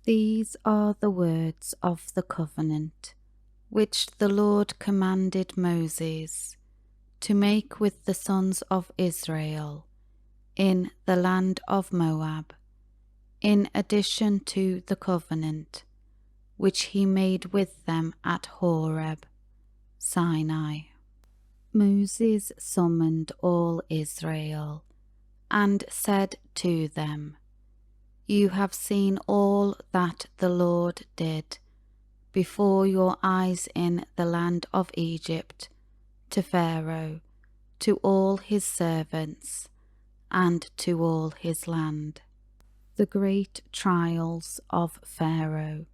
These are the words of the covenant, which the Lord commanded Moses to make with the sons of Israel in the land of Moab, in addition to the covenant which he made with them at Horeb, Sinai. Moses summoned all Israel and said to them, "You have seen all that the Lord did before your eyes in the land of Egypt, to Pharaoh, to all his servants, and to all his land. The great trials of Pharaoh,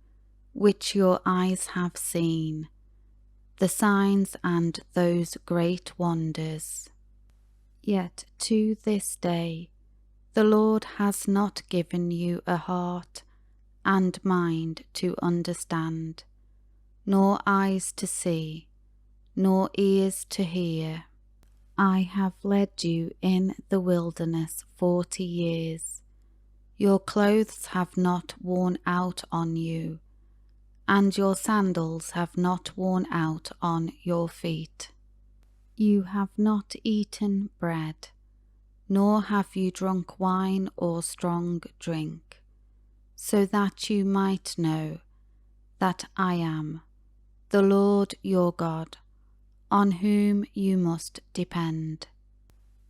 which your eyes have seen, the signs and those great wonders. Yet to this day the Lord has not given you a heart and mind to understand, nor eyes to see, nor ears to hear. I have led you in the wilderness 40 years. Your clothes have not worn out on you, and your sandals have not worn out on your feet. You have not eaten bread, nor have you drunk wine or strong drink, so that you might know that I am the Lord your God, on whom you must depend."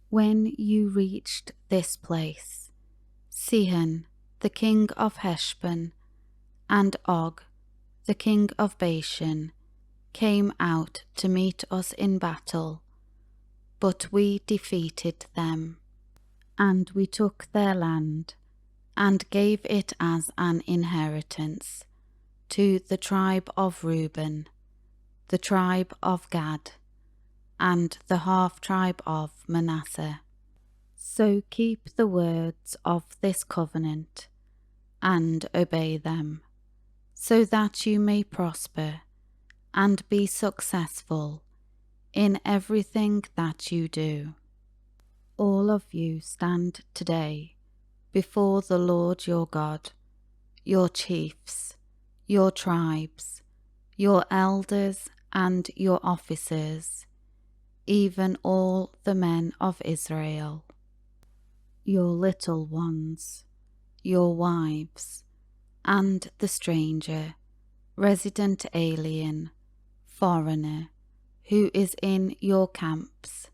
When you reached this place, Sihon, the king of Heshbon, and Og, the king of Bashan, came out to meet us in battle, but we defeated them, and we took their land, and gave it as an inheritance to the tribe of Reuben, the tribe of Gad, and the half-tribe of Manasseh. So keep the words of this covenant, and obey them, so that you may prosper and be successful in everything that you do. All of you stand today before the Lord your God, your chiefs, your tribes, your elders, and your officers, even all the men of Israel, your little ones, your wives, and the stranger, resident alien, foreigner, who is in your camps,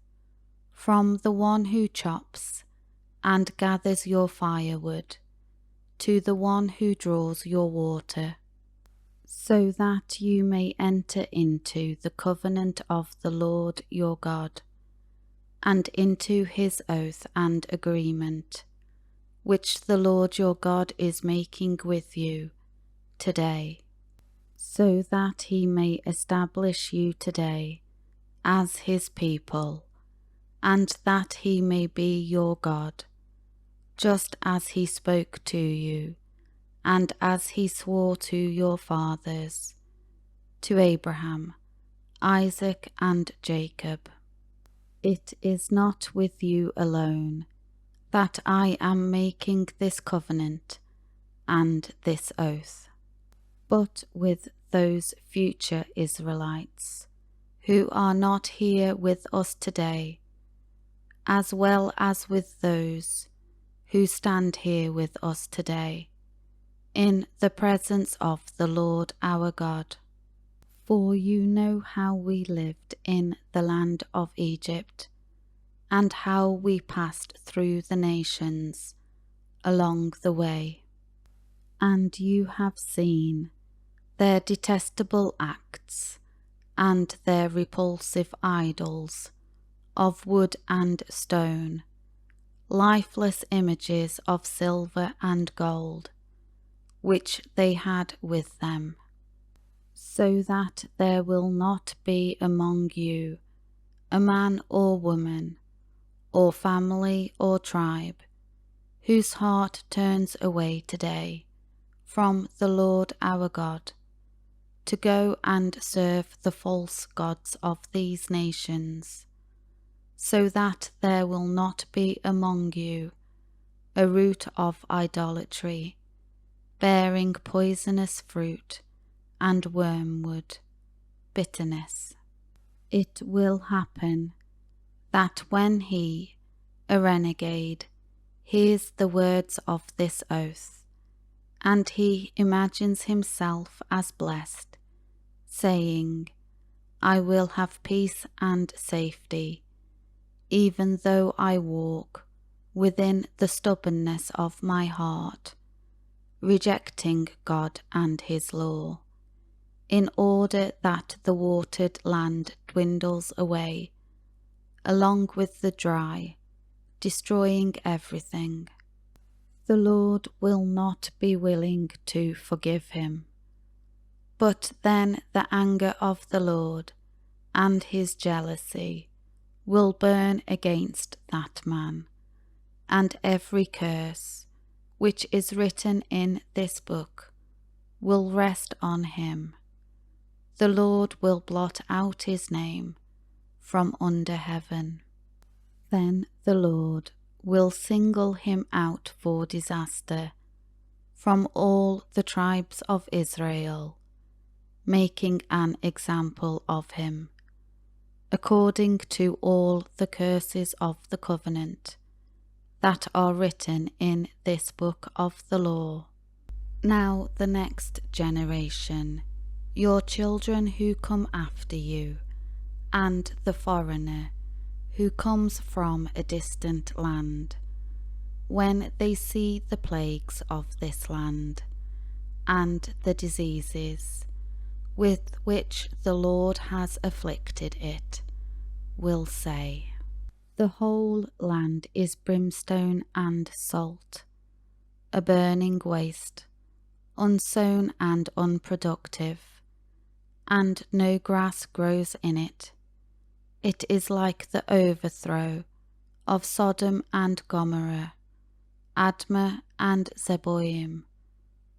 from the one who chops and gathers your firewood, to the one who draws your water, so that you may enter into the covenant of the Lord your God, and into his oath and agreement, which the Lord your God is making with you today, so that he may establish you today as his people, and that he may be your God, just as he spoke to you, and as he swore to your fathers, to Abraham, Isaac, and Jacob. It is not with you alone that I am making this covenant and this oath, but with those future Israelites who are not here with us today, as well as with those who stand here with us today, in the presence of the Lord our God. For you know how we lived in the land of Egypt, and how we passed through the nations along the way. And you have seen their detestable acts, and their repulsive idols of wood and stone, lifeless images of silver and gold, which they had with them, so that there will not be among you a man or woman, or family or tribe, whose heart turns away today from the Lord our God, to go and serve the false gods of these nations, so that there will not be among you a root of idolatry, bearing poisonous fruit and wormwood, bitterness. It will happen that when he, a renegade, hears the words of this oath, and he imagines himself as blessed, saying, I will have peace and safety, even though I walk within the stubbornness of my heart, rejecting God and his law, in order that the watered land dwindles away, along with the dry, destroying everything. The Lord will not be willing to forgive him. But then the anger of the Lord and his jealousy will burn against that man, and every curse which is written in this book will rest on him. The Lord will blot out his name from under heaven. Then the Lord will single him out for disaster from all the tribes of Israel, making an example of him, according to all the curses of the covenant that are written in this book of the law. Now the next generation, your children who come after you, and the foreigner who comes from a distant land, when they see the plagues of this land, and the diseases with which the Lord has afflicted it, will say, the whole land is brimstone and salt, a burning waste, unsown and unproductive, and no grass grows in it. It is like the overthrow of Sodom and Gomorrah, Admah and Zeboim,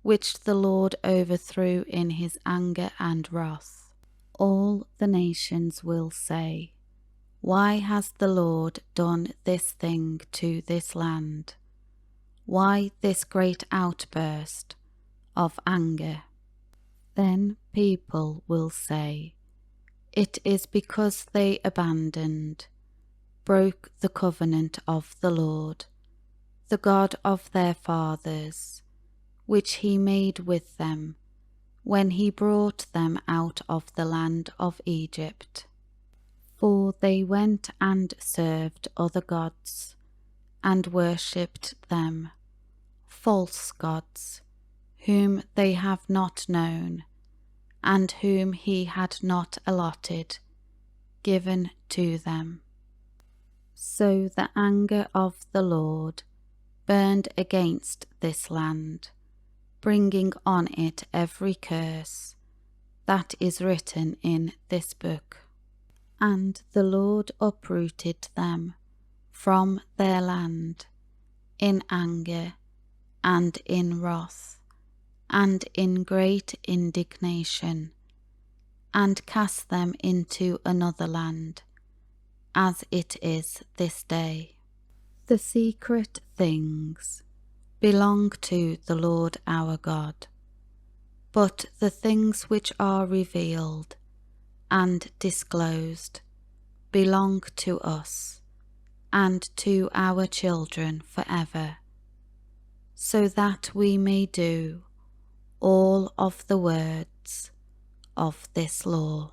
which the Lord overthrew in his anger and wrath. All the nations will say, why has the Lord done this thing to this land? Why this great outburst of anger? Then people will say, it is because they abandoned, broke the covenant of the Lord, the God of their fathers, which he made with them when he brought them out of the land of Egypt. For they went and served other gods, and worshipped them, false gods, whom they have not known, and whom he had not allotted, given to them. So the anger of the Lord burned against this land, bringing on it every curse that is written in this book. And the Lord uprooted them from their land in anger and in wrath and in great indignation, and cast them into another land, as it is this day. The secret things belong to the Lord our God, but the things which are revealed and disclosed belong to us and to our children forever, so that we may do all of the words of this law.